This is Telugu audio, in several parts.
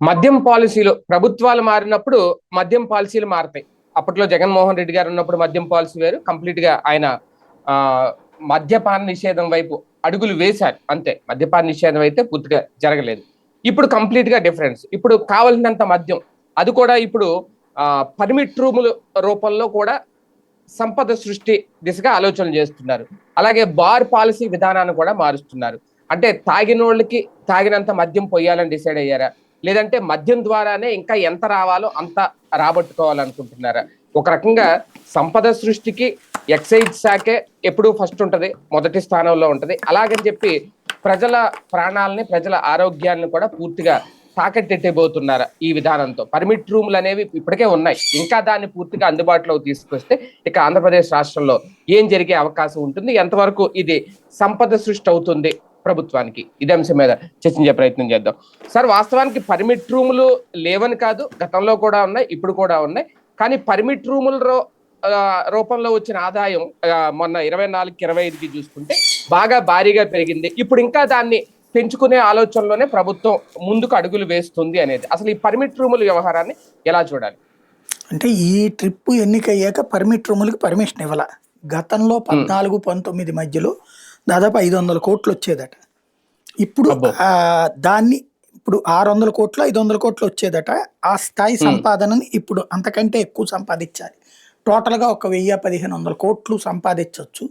మద్యం పాలసీలు ప్రభుత్వాలు మారినప్పుడు మద్యం పాలసీలు మారతాయి. అప్పట్లో జగన్మోహన్ రెడ్డి గారు ఉన్నప్పుడు మద్యం పాలసీ వేరు. కంప్లీట్ గా ఆయన ఆ మద్యపాన నిషేధం వైపు అడుగులు వేశారు అంతే. మద్యపాన నిషేధం అయితే పూర్తిగా జరగలేదు. ఇప్పుడు కంప్లీట్ గా డిఫరెన్స్. ఇప్పుడు కావలసినంత మద్యం, అది కూడా ఇప్పుడు పర్మిట్ రూముల రూపంలో కూడా సంపద సృష్టి దిశగా ఆలోచనలు చేస్తున్నారు. అలాగే బార్ పాలసీ విధానాన్ని కూడా మారుస్తున్నారు. అంటే తాగినోళ్ళకి తాగినంత మద్యం పొయ్యాలని డిసైడ్ అయ్యారా, లేదంటే మద్యం ద్వారానే ఇంకా ఎంత రావాలో అంత రాబట్టుకోవాలనుకుంటున్నారా? ఒక రకంగా సంపద సృష్టికి ఎక్సైజ్ శాఖే ఎప్పుడూ ఫస్ట్ ఉంటది, మొదటి స్థానంలో ఉంటది. అలాగని చెప్పి ప్రజల ప్రాణాలని, ప్రజల ఆరోగ్యాన్ని కూడా పూర్తిగా తాకట్టెట్టబోతున్నారా ఈ విధానంతో? పర్మిట్ రూమ్లు అనేవి ఇప్పటికే ఉన్నాయి, ఇంకా దాన్ని పూర్తిగా అందుబాటులోకి తీసుకొస్తే ఇక ఆంధ్రప్రదేశ్ రాష్ట్రంలో ఏం జరిగే అవకాశం ఉంటుంది? ఎంతవరకు ఇది సంపద సృష్టి అవుతుంది ప్రభుత్వానికి? ఇదే అంశం మీద చర్చించే ప్రయత్నం చేద్దాం. సార్, వాస్తవానికి పర్మిట్ రూములు లేవని కాదు, గతంలో కూడా ఉన్నాయి, ఇప్పుడు కూడా ఉన్నాయి. కానీ పర్మిట్ రూముల రూపంలో వచ్చిన ఆదాయం మొన్న 24కి 25కి చూసుకుంటే బాగా భారీగా పెరిగింది. ఇప్పుడు ఇంకా దాన్ని పెంచుకునే ఆలోచనలోనే ప్రభుత్వం ముందుకు అడుగులు వేస్తుంది అనేది. అసలు ఈ పర్మిట్ రూముల వ్యవహారాన్ని ఎలా చూడాలి? అంటే ఈ ట్రిప్ ఎన్నికయ్యాక పర్మిట్ రూములకి పర్మిషన్ ఇవ్వాల. గతంలో 14-19 మధ్యలో దాదాపు 500 కోట్లు వచ్చేదట. ఇప్పుడు దాన్ని ఇప్పుడు 600 కోట్లు 500 కోట్లు వచ్చేదట. ఆ స్థాయి సంపాదనని ఇప్పుడు అంతకంటే ఎక్కువ సంపాదించాలి. టోటల్గా ఒక 1000-1500 కోట్లు సంపాదించవచ్చు.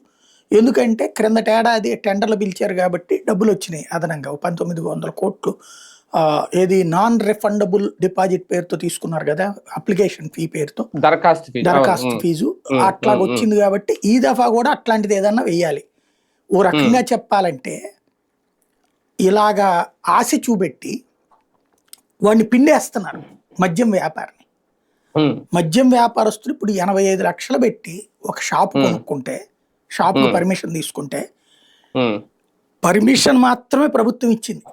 ఎందుకంటే క్రిందట ఏడాది టెండర్లు పిలిచారు కాబట్టి డబ్బులు వచ్చినాయి అదనంగా 1900 కోట్లు. ఏది నాన్ రిఫండబుల్ డిపాజిట్ పేరుతో తీసుకున్నారు కదా, అప్లికేషన్ ఫీ పేరుతో దరఖాస్తు ఫీజు అట్లాగ వచ్చింది. కాబట్టి ఈ దఫా కూడా అట్లాంటిది ఏదన్నా వెయ్యాలి. ఓ రకంగా చెప్పాలంటే ఇలాగా ఆశ చూపెట్టి వాడిని పిండేస్తున్నారు మద్యం వ్యాపారిని. మద్యం వ్యాపారస్తులు ఇప్పుడు 85 లక్షలు పెట్టి ఒక షాప్ కొనుక్కుంటే, షాప్కి పర్మిషన్ తీసుకుంటే, పర్మిషన్ మాత్రమే ప్రభుత్వం ఇచ్చింది.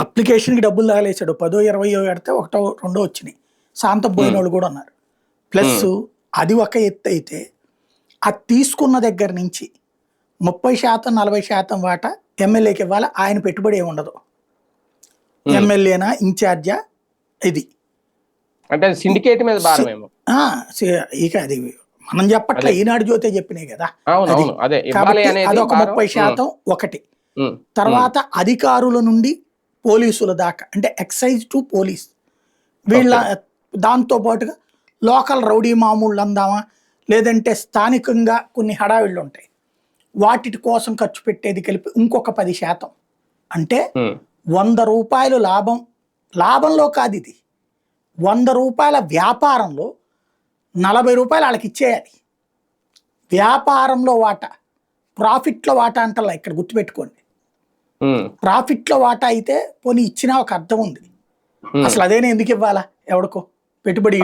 అప్లికేషన్కి డబ్బులు తగలేసాడు, 10-20 పెడితే 1-2 వచ్చినాయి. శాంతం పోయిన వాళ్ళు కూడా ఉన్నారు. ప్లస్ అది ఒక ఎత్తు అయితే, అది తీసుకున్న దగ్గర నుంచి 30%-40% వాటా ఎమ్మెల్యేకి ఇవ్వాలి. ఆయన పెట్టుబడి ఏమి ఉండదు. ఎమ్మెల్యేనా ఇన్ఛార్జా ఇది అంటే సిండికేట్ మీద భారమేమో. ఇక అది మనం చెప్పట్లే, ఈనాడు జ్యోతే చెప్పినాయి కదా. కాబట్టి అదొక 30% ఒకటి. తర్వాత అధికారుల నుండి పోలీసుల దాకా, అంటే ఎక్సైజ్ టు పోలీస్ వీళ్ళ, దాంతో పాటుగా లోకల్ రౌడీ మామూళ్ళు అందామా, లేదంటే స్థానికంగా కొన్ని హడావిళ్ళు ఉంటాయి, వాటి కోసం ఖర్చు పెట్టేది కలిపి ఇంకొక 10%. అంటే 100 రూపాయలు లాభంలో కాదు ఇది, 100 రూపాయల వ్యాపారంలో 40 రూపాయలు వాళ్ళకి ఇచ్చేయాలి. వ్యాపారంలో వాటా, ప్రాఫిట్లో వాటా అంటలా ఇక్కడ గుర్తుపెట్టుకోండి. ప్రాఫిట్లో వాటా అయితే పోనీ ఇచ్చినా ఒక అర్థం ఉంది. అసలు అదేనా ఎందుకు ఇవ్వాలా ఎవడికో పెట్టుబడి?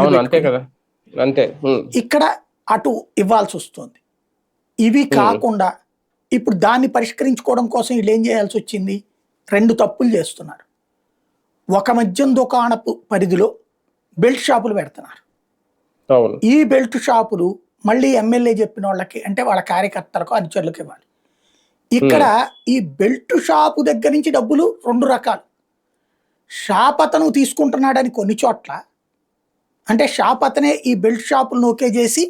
ఇక్కడ అటు ఇవ్వాల్సి వస్తుంది. ఇవి కాకుండా ఇప్పుడు దాన్ని పరిష్కరించుకోవడం కోసం వీళ్ళు ఏం చేయాల్సి వచ్చింది? 2 తప్పులు చేస్తున్నారు. ఒక మద్యం దుకాణపు పరిధిలో బెల్ట్ షాపులు పెడుతున్నారు. ఈ బెల్ట్ షాపులు మళ్ళీ ఎమ్మెల్యే చెప్పిన వాళ్ళకి, అంటే వాళ్ళ కార్యకర్తలకు, అనుచరులకు ఇవ్వాలి. ఇక్కడ ఈ బెల్ట్ షాపు దగ్గర నుంచి డబ్బులు 2 రకాలు. షాప్ అతను తీసుకుంటున్నాడని కొన్ని చోట్ల, అంటే షాప్ అతనే ఈ బెల్ట్ షాపులు నోకే చేసి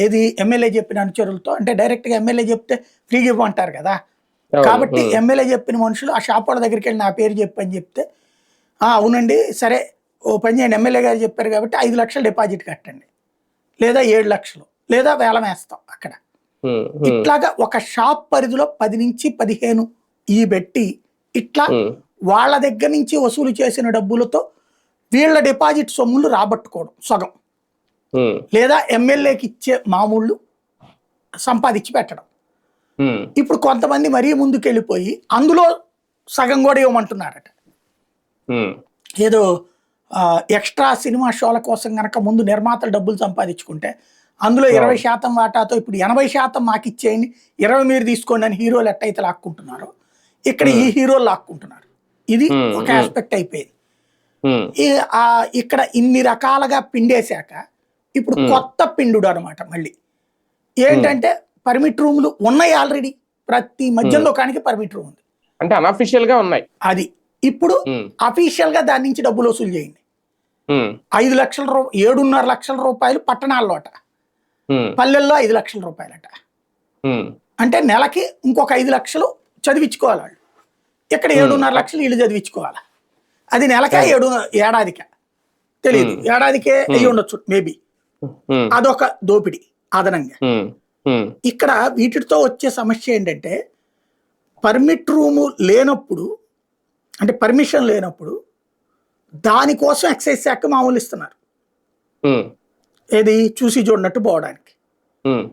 ఏది ఎమ్మెల్యే చెప్పిన అనుచరులతో, అంటే డైరెక్ట్గా ఎమ్మెల్యే చెప్తే ఫ్రీగా ఇవ్వమంటారు కదా. కాబట్టి ఎమ్మెల్యే చెప్పిన మనుషులు ఆ షాప్ వాళ్ళ దగ్గరికి వెళ్ళి నా పేరు చెప్పని చెప్తే, అవునండి సరే ఓ పని చేయండి, ఎమ్మెల్యే గారు చెప్పారు కాబట్టి 5 లక్షలు డిపాజిట్ కట్టండి, లేదా 7 లక్షలు, లేదా వేలం వేస్తాం అక్కడ. ఇట్లాగా ఒక షాప్ పరిధిలో 10-15 ఈ పెట్టి ఇట్లా వాళ్ళ దగ్గర నుంచి వసూలు చేసిన డబ్బులతో వీళ్ళ డిపాజిట్ సొమ్ములు రాబట్టుకోవడం సగం, లేదా ఎమ్మెల్యేకి ఇచ్చే మామూళ్ళు సంపాదించి పెట్టడం. ఇప్పుడు కొంతమంది మరీ ముందుకు వెళ్ళిపోయి అందులో సగం కూడా ఇవ్వమంటున్నారట. ఏదో ఎక్స్ట్రా సినిమా షోల కోసం కనుక ముందు నిర్మాతలు డబ్బులు సంపాదించుకుంటే అందులో 20% వాటాతో ఇప్పుడు 80% మాకు ఇచ్చేయండి, 20 మీరు తీసుకోండి అని హీరోలు ఎట్టయితే లాక్కుంటున్నారో ఇక్కడ ఈ హీరోలు లాక్కుంటున్నారు. ఇది ఒక ఆస్పెక్ట్ అయిపోయింది. ఇక్కడ ఇన్ని రకాలుగా పిండేశాక ఇప్పుడు కొత్త పిండుడు అనమాట. మళ్ళీ ఏంటంటే పర్మిట్ రూములు ఉన్నాయి ఆల్రెడీ, ప్రతి మద్యం దుకాణానికి పర్మిట్ రూమ్ ఉంది, అంటే అన్అఫిషియల్ గా ఉన్నాయి. అది ఇప్పుడు ఉమ్, అఫీషియల్ గా దాని నుంచి డబ్బులు వసూలు చేయండి. ఉమ్, 5 లక్షల 7.5 లక్షల రూపాయలు పట్టణాల్లో అట, ఉమ్, పల్లెల్లో 5 లక్షల రూపాయలట. ఉమ్, అంటే నెలకి ఇంకొక 5 లక్షలు చదివించుకోవాలి వాళ్ళు. ఇక్కడ 7.5 లక్షలు వీళ్ళు చదివించుకోవాలి. అది నెలకా అవును. ఏడాదికా తెలియదు, ఉమ్, ఏడాదికే అయ్యి ఉమ్, ఉండొచ్చు మేబీ. ఉమ్, అదొక దోపిడీ అదనంగా. ఉమ్, ఉమ్, ఇక్కడ వీటితో వచ్చే సమస్య ఏంటంటే, పర్మిట్ రూము లేనప్పుడు, అంటే పర్మిషన్ లేనప్పుడు దానికోసం ఎక్సైజ్ శాఖ మామూలు ఇస్తున్నారు, ఉమ్, ఏది చూసి చూడనట్టు పోవడానికి. ఉమ్.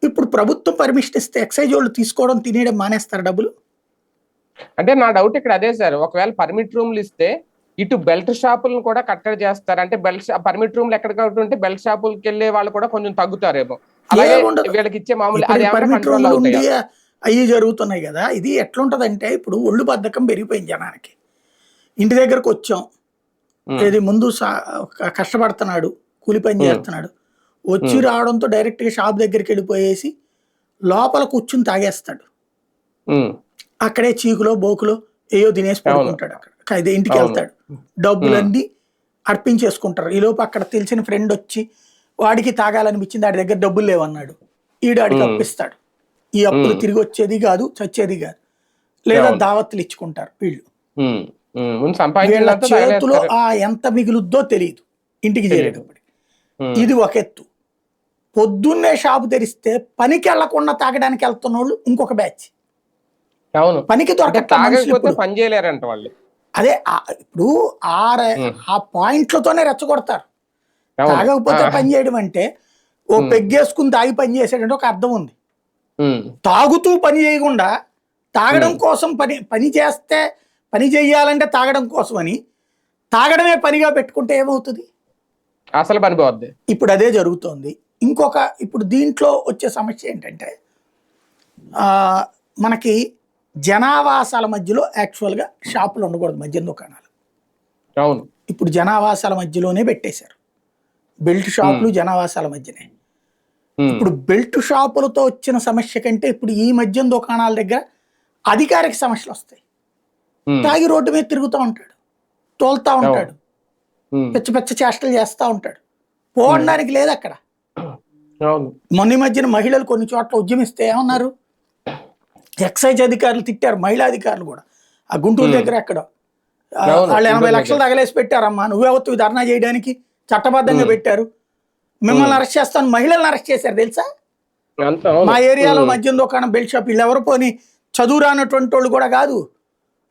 ఇప్పుడు ప్రభుత్వం పర్మిషన్ ఇస్తే ఎక్సైజ్ వాళ్ళు తీసుకోవడం తినేయడం మానేస్తారు డబ్బులు. అంటే నా డౌట్ ఇక్కడ అదే సార్, ఒకవేళ పర్మిట్ రూమ్లు ఇస్తే ఇటు బెల్ట్ షాపులను కూడా కట్టడి చేస్తారు. అంటే పర్మిట్ రూమ్లు ఎక్కడ ఉంటే బెల్ట్ షాపులకి వెళ్ళే వాళ్ళు కూడా కొంచెం తగ్గుతారేమో. అలాగే ఏముండదు. వీళ్ళకి ఇచ్చే మామూలు ఇప్పుడు అది ఏమైనా పర్మిట్ కంట్రోల్ రూములు అవుతాయా? ఉండి అవి జరుగుతున్నాయి కదా. ఇది ఎట్లుంటదంటే, ఇప్పుడు ఒళ్ళు బద్ధకం పెరిగిపోయింది జనానికి. ఇంటి దగ్గరకు వచ్చాం, ఉమ్, ఏది ముందు కష్టపడుతున్నాడు, కూలి పని ఉమ్, చేస్తున్నాడు, వచ్చి ఉమ్, రావడంతో డైరెక్ట్గా షాప్ దగ్గరికి వెళ్ళిపోయేసి లోపల కూర్చుని తాగేస్తాడు. ఉమ్, అక్కడే చీకులో బోకులో ఏయో తినేసి అవును, పడుకుంటాడు. అక్కడ అయితే ఇంటికి అవును. వెళ్తాడు, ఉమ్, డబ్బులన్నీ అర్పించేసుకుంటారు. ఈలోపు అక్కడ తెలిసిన ఫ్రెండ్ వచ్చి వాడికి తాగాలనిపించింది, వాడి దగ్గర డబ్బులు లేవన్నాడు, ఈడాడికి ఉమ్, అప్పిస్తాడు. ఈ అప్పులు ఉమ్, తిరిగి వచ్చేది కాదు, చచ్చేది కాదు. లేదా అవును. దావత్తులు ఇచ్చుకుంటారు వీళ్ళు. ఉమ్, ఉమ్. ముందు వీళ్ళ సంపాదించినంత చేతిలో తగలేస్తారు. ఎంత మిగులుద్దో తెలియదు ఇంటికి తెలియదు. చేరేటప్పుడు. ఉమ్, ఇది ఒక ఎత్తు. పొద్దున్నే షాపు తెరిస్తే పనికి వెళ్లకుండా తాగడానికి వెళ్తున్న వాళ్ళు ఇంకొక బ్యాచ్. అవును. పనికి అంటే దొరకట్ల మనుషులు తాగకపోతే ఇప్పుడు. పని చేయలేరంట వాళ్ళు. అదే ఇప్పుడు ఆ ఉమ్, ఆ పాయింట్లతోనే రెచ్చగొడతారు. అవును. తాగకపోతే పని చేయడం అంటే, ఓ ఉమ్, పెగ్గేసుకుని తాగి పని చేసాడంటే ఒక అర్థం ఉంది. ఉమ్, తాగుతూ పని చేయకుండా తాగడం ఉమ్. కోసం పని చేస్తే, పని చెయ్యాలంటే తాగడం కోసం అని తాగడమే పనిగా పెట్టుకుంటే ఏమవుతుంది? అసలు పని పోద్ది. ఇప్పుడు అదే జరుగుతోంది. ఇప్పుడు దీంట్లో వచ్చే సమస్య ఏంటంటే, ఆ, మనకి జనావాసాల మధ్యలో యాక్చువల్గా షాపులు ఉండకూడదు, మద్యం దుకాణాలు. అవును. ఇప్పుడు జనావాసాల మధ్యలోనే పెట్టేశారు. బెల్ట్ ఉమ్, షాపులు జనావాసాల మధ్యనే. ఉమ్, ఇప్పుడు బెల్ట్ షాపులతో వచ్చిన సమస్య కంటే ఇప్పుడు ఈ మద్యం దుకాణాల దగ్గర అధికారిక సమస్యలు వస్తాయి. ఉమ్, తాగి రోడ్డు మీద తిరుగుతూ ఉంటాడు, తోలుతా అవును. ఉంటాడు, ఉమ్, పిచ్చ పిచ్చ చేష్టలు చేస్తూ ఉంటాడు, ఉమ్, పోవడానికి లేదు అక్కడ. అవును. మొన్న ఈ మధ్యన మహిళలు కొన్ని చోట్ల ఉద్యమిస్తే ఏమన్నారు, ఎక్సైజ్ అధికారులు తిట్టారు, మహిళా అధికారులు కూడా. ఆ గుంటూరు ఉమ్, దగ్గర ఎక్కడ అవును. వాళ్ళు 80 గుంటూరు లక్షలు దగ్గర. తగలేసి పెట్టారమ్మా, నువ్వెవత్తు ధర్నా చేయడానికి, చట్టబద్ధంగా ఉమ్, పెట్టారు, మిమ్మల్ని అరెస్ట్ చేస్తాను, మహిళలను అరెస్ట్ చేశారు తెలుసా. అంత అవును. మా ఏరియాలో ఉమ్, మద్యం దుకాణం బెల్ట్ షాప్, వీళ్ళు ఎవరు పోని చదువు రానటువంటి వాళ్ళు కూడా కాదు,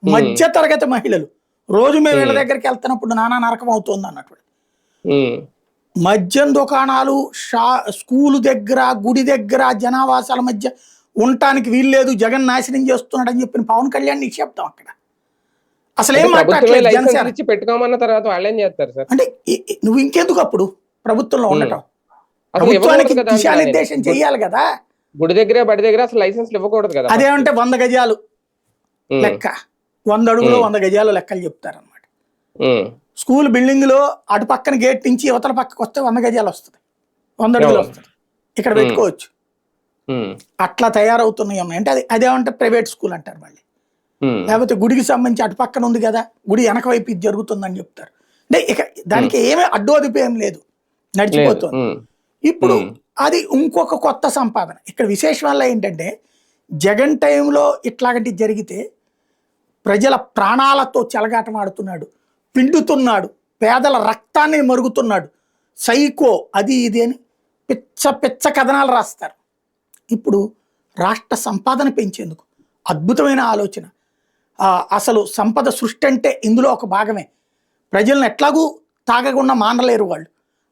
ఉమ్, మధ్య తరగతి మహిళలు. రోజు మేము వీళ్ళ ఉమ్, దగ్గరికి వెళ్తున్నప్పుడు నానా నరకం అవుతుంది అన్నట్టు. ఉమ్, మద్యం దుకాణాలు స్కూలు దగ్గర, గుడి దగ్గర, జనావాసాల మధ్య ఉండటానికి వీల్లేదు, జగన్ నాశనం చేస్తున్నాడు అని చెప్పిన పవన్ కళ్యాణ్ నిక్షేప్తాం అక్కడ. అసలు అంటే ఏం ప్రభుత్వమే మాట్లాడలేదు లైసెన్స్ జనసేన. ఇచ్చి పెట్టుకోమన్న తర్వాత వాళ్ళు ఏం చేస్తారు సార్? అంటే నువ్వు ఇంకెందుకు అప్పుడు ప్రభుత్వంలో ఉమ్, ఉండటం? అసలు ప్రభుత్వానికి ఇవ్వకూడదు కదా అంటున్నా నేను. దిశానిర్దేశం చెయ్యాలి కదా. గుడి దగ్గర బడి దగ్గర అసలు లైసెన్స్లు ఇవ్వకూడదు కదా ఫస్ట్. అదేమంటే 100 గజాలు ఉమ్, లెక్క, 100 అడుగులో ఉమ్, 100 గజాలు లెక్కలు చెప్తారనమాట. ఉమ్, స్కూల్ బిల్డింగ్ లో అటు పక్కన గేట్ నుంచి యువతల పక్కకు వస్తే 100 గజాలు వస్తుంది, 100 అడుగులు అవును. వస్తుంది, ఇక్కడ ఉమ్, పెట్టుకోవచ్చు. ఉమ్, అట్లా తయారవుతున్నాయి ఉన్నాయి. అంటే అదేమంటే ప్రైవేట్ స్కూల్ అంటారు మళ్ళీ. ఉమ్, లేకపోతే గుడికి సంబంధించి అటు పక్కన ఉంది కదా, గుడి వెనక వైపు ఇది జరుగుతుందని చెప్తారు. అంటే ఇక దానికి ఏమీ అడ్డోదిపి ఏం లేదు, లేదు. నడిచిపోతుంది. ఉమ్, ఇప్పుడు ఉమ్, అది ఇంకొక కొత్త సంపాదన. ఇక్కడ విశేషం వల్ల ఏంటంటే, జగన్ టైంలో ఇట్లాంటి జరిగితే ప్రజల ప్రాణాలతో చెలగాటమాడుతున్నాడు, పిండుతున్నాడు, పేదల రక్తాన్ని మరుగుతున్నాడు, సైకో అది ఇది అని పిచ్చ పిచ్చ కథనాలు రాస్తారు. ఇప్పుడు రాష్ట్ర సంపాదన పెంచేందుకు అద్భుతమైన ఆలోచన. అసలు సంపద సృష్టి అంటే ఇందులో ఒక భాగమే. ప్రజలను ఎట్లాగూ తాగకుండా మానలేరు వాళ్ళు,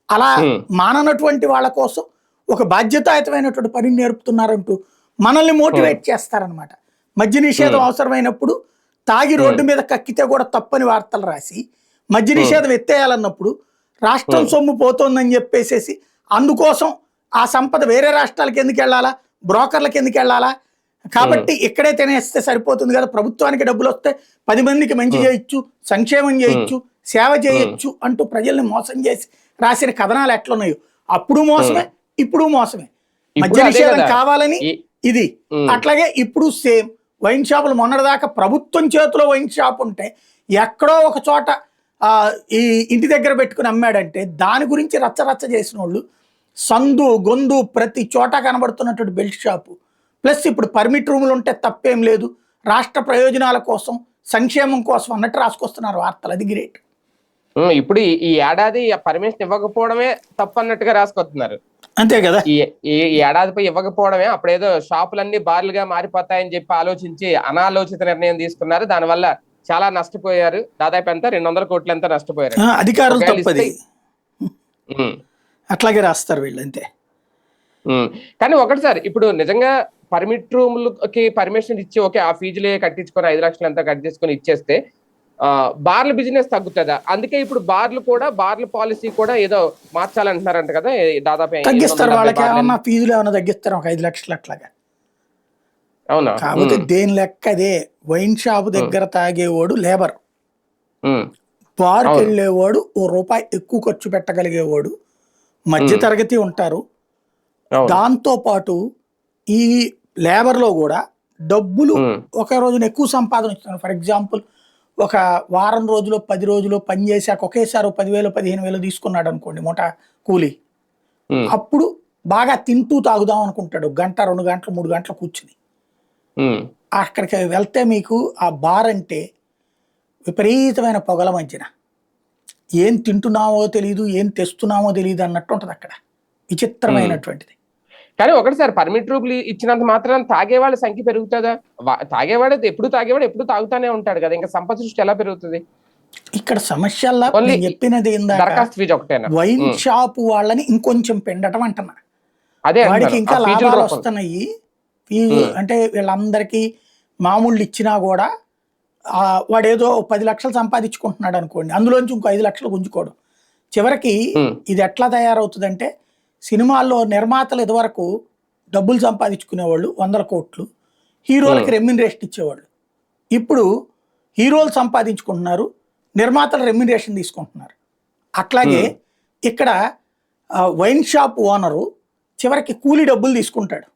అలా ఉమ్, మాననటువంటి వాళ్ళ కోసం ఒక బాధ్యతాయుతమైనటువంటి పనిని నేర్పుతున్నారంటూ మనల్ని ఉమ్, మోటివేట్ చేస్తారనమాట. మద్య నిషేధం ఉమ్, అవసరమైనప్పుడు తాగి రోడ్డు ఉమ్, మీద కక్కితే కూడా తప్పని వార్తలు రాసి, మద్య ఉమ్, నిషేధం ఎత్తేయాలన్నప్పుడు రాష్ట్రం ఉమ్, సొమ్ము పోతోందని చెప్పేసేసి, అందుకోసం ఆ సంపద వేరే రాష్ట్రాలకు ఎందుకు వెళ్ళాలా, బ్రోకర్లకు ఎందుకు వెళ్ళాలా, కాబట్టి ఇక్కడే తినేస్తే సరిపోతుంది కదా, ప్రభుత్వానికి డబ్బులు వస్తే 10 మందికి మంచి ఉమ్, చేయొచ్చు, సంక్షేమం ఉమ్, చేయొచ్చు, సేవ ఉమ్, చేయొచ్చు అంటూ ప్రజల్ని మోసం చేసి రాసిన కథనాలు ఎట్లున్నాయో అప్పుడు మోసమే, ఇప్పుడు మోసమే. ఇప్పుడు మద్య అదే నిషేధం కదా. కావాలని ఈ ఇది, ఉమ్, అట్లాగే ఇప్పుడు సేమ్ వైన్ షాపులు మొన్నటిదాకా ప్రభుత్వం చేతిలో వైన్ షాప్ ఉంటే ఎక్కడో ఒక చోట ఈ ఇంటి దగ్గర పెట్టుకుని అమ్మాడంటే దాని గురించి రచ్చరచ్చ చేసిన వాళ్ళు సందు గొందు ప్రతి చోట కనబడుతున్నటువంటి బెల్ట్ షాపు. ప్లస్ ఇప్పుడు పర్మిట్ రూములు ఉంటే తప్పేం లేదు, రాష్ట్ర ప్రయోజనాల కోసం సంక్షేమం కోసం అన్నట్టు రాసుకొస్తున్నారు వార్తలు. అది గ్రేట్. ఇప్పుడు ఈ ఏడాది పర్మిషన్ ఇవ్వకపోవడమే తప్పు అన్నట్టుగా రాసుకొస్తున్నారు. అంతే కదా, ఈ ఏడాదిపై ఇవ్వకపోవడమే అప్పుడేదో షాపులన్నీ బార్లుగా మారిపోతాయని చెప్పి ఆలోచించి అనాలోచిత నిర్ణయం తీసుకున్నారు. దానివల్ల చాలా నష్టపోయారు. దాదాపు ఎంత 200 కోట్లు ఎంత నష్టపోయారు. అధికారులు తప్పది, అట్లాగే రాస్తారు వీళ్ళు అంతే. కానీ ఒకటి సార్, ఇప్పుడు నిజంగా పర్మిట్ రూములకి పర్మిషన్ ఇచ్చి ఓకే ఆ ఫీజులే కట్టించుకొని 5 లక్షలు అంతా కట్టించుకొని ఇచ్చేస్తే బార్ల బిజినెస్ తగ్గుతుందా? అందుకే ఇప్పుడు బార్ల పాలసీ కూడా ఏదో మార్చాలంటున్నారంట కదా, దాదాపు తగ్గిస్తారు. వాళ్ళకి ఏమన్నా ఫీజులు ఏమన్నా తగ్గిస్తారు, ఒక 5 లక్షలు అట్లాగా. అవునా? కాకపోతే దేని లెక్క అదే, వైన్ షాప్ దగ్గర తాగేవాడు లేబర్, బార్కి వెళ్ళేవాడు ₹1 ఎక్కువ ఖర్చు పెట్టగలిగేవాడు, మధ్య తరగతి ఉంటారు. దాంతో పాటు ఈ లేబర్ లో కూడా డబ్బులు ఒక రోజున ఎక్కువ సంపాదన ఇస్తున్నారు. ఫర్ ఎగ్జాంపుల్ ఒక వారం రోజులు 10 రోజులు పని చేశాక ఒకేసారి 10,000 15,000 తీసుకున్నాడు అనుకోండి మూట కూలి, అప్పుడు బాగా తింటూ తాగుదాం అనుకుంటాడు, 1 గంట 2 గంటలు 3 గంటలు కూర్చుని. అక్కడికి వెళ్తే మీకు ఆ బార్ అంటే విపరీతమైన పొగల మధ్యన ఏం తింటున్నామో తెలియదు, ఏం తెస్తున్నామో తెలియదు అన్నట్టు ఉంటుంది అక్కడ, విచిత్రమైనటువంటిది. కానీ ఒకటిసారి పర్మిట్ రూపులు ఇచ్చినంత మాత్రం తాగేవాళ్ళ సంఖ్య పెరుగుతుందా? తాగేవాడు ఎప్పుడు తాగుతానే ఉంటాడు కదా, ఇంకా సంపద సృష్టి ఎలా పెరుగుతుంది? ఇక్కడ సమస్యల్లా నేను చెప్పినది దరఖాస్తు ఫీజు ఒకటేనా? వైన్ షాప్ వాళ్ళని ఇంకొంచెం పెండటం అంటున్నా. వాడికి ఇంకా లాభాలు వస్తున్నాయి. ఫీజు అంటే వీళ్ళందరికీ మామూళ్ళు ఇచ్చినా కూడా వాడేదో 10 లక్షలు సంపాదించుకుంటున్నాడు అనుకోండి, అందులోంచి ఇంకో 5 లక్షలు గుంజుకోవడం. చివరికి ఇది ఎట్లా తయారవుతుందంటే, సినిమాల్లో నిర్మాతలు ఇదివరకు డబ్బులు సంపాదించుకునేవాళ్ళు 100 కోట్లు, హీరోలకి రెమ్యునరేషన్ ఇచ్చేవాళ్ళు. ఇప్పుడు హీరోలు సంపాదించుకుంటున్నారు, నిర్మాతలు రెమ్యునరేషన్ తీసుకుంటున్నారు. అట్లాగే ఇక్కడ వైన్ షాప్ ఓనరు చివరికి కూలీ డబ్బులు తీసుకుంటాడు,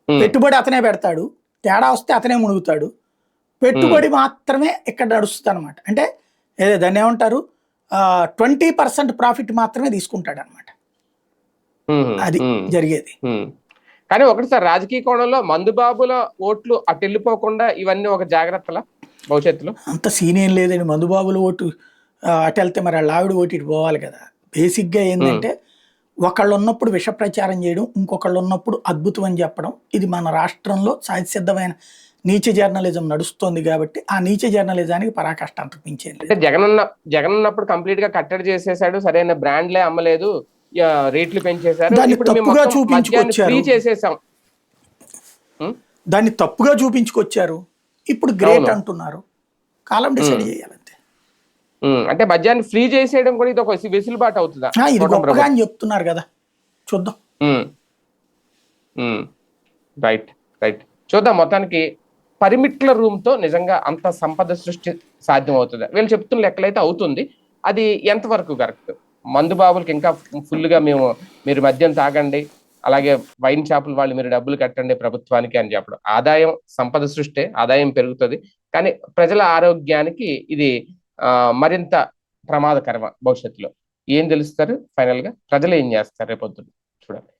పెట్టుబడి అతనే పెడతాడు, తేడా వస్తే అతనే మునుగుతాడు, పెట్టుబడి మాత్రమే ఇక్కడ నడుస్తుంది అనమాట. అంటే దాన్ని ఏమంటారు, 20% ప్రాఫిట్ మాత్రమే తీసుకుంటాడు అనమాట. అది జరిగేది. కానీ ఒకటి సార్, రాజకీయ కోణంలో మందుబాబుల ఓట్లు అటు వెళ్ళిపోకుండా ఇవన్నీ ఒక జాగ్రత్తల భవిష్యత్తులో అంత సీన్ ఏం లేదండి. మందుబాబుల ఓటు అటు వెళ్తే మరి వాళ్ళ ఆవిడ ఓటు ఇటు పోవాలి కదా. బేసిక్గా ఏంటంటే ఒకళ్ళు ఉన్నప్పుడు విష ప్రచారం చేయడం, ఇంకొకళ్ళు ఉన్నప్పుడు అద్భుతం అని చెప్పడం, ఇది మన రాష్ట్రంలో సహజసిద్ధమైన నీచ జర్నలిజం నడుస్తోంది. కాబట్టి ఆ నీచ జర్నలిజానికి పరాకాష్ట అంతపించేది. జగన్ ఉన్నప్పుడు కంప్లీట్ గా కట్టడి చేసేసాడు, సరైన బ్రాండ్లే అమ్మలేదు, రేట్లు పెంచేశారు, దాన్ని తప్పుగా చూపించుకొచ్చారు. ఇప్పుడు గ్రేట్ అంటున్నారు. కాలం డిసైడ్ చేయాలంతే. అంటే మద్యాన్ని ఫ్రీ చేసేయడం కూడా ఇది ఒక వెసులుబాటు అవుతుందా? ఇది గొప్పగా అని చెప్తున్నారు కదా, చూద్దాం. రైట్ చూద్దాం. మొత్తానికి పరిమిట్ల రూమ్ తో నిజంగా అంత సంపద సృష్టి సాధ్యం అవుతుందా? వీళ్ళు చెప్తున్న లెక్కలైతే అవుతుంది. అది ఎంతవరకు కరెక్ట్? మందు బాబులకి ఇంకా ఫుల్ గా మీరు మద్యం తాగండి, అలాగే వైన్ షాపుల వాళ్ళు మీరు డబ్బులు కట్టండి ప్రభుత్వానికి అని చెప్పడం, ఆదాయం సంపద సృష్టి, ఆదాయం పెరుగుతుంది. కానీ ప్రజల ఆరోగ్యానికి ఇది మరింత ప్రమాదకరమా భవిష్యత్తులో? ఏం తెలుస్తారు ఫైనల్ గా? ప్రజలు ఏం చేస్తారు రేపొద్దున చూడాలి.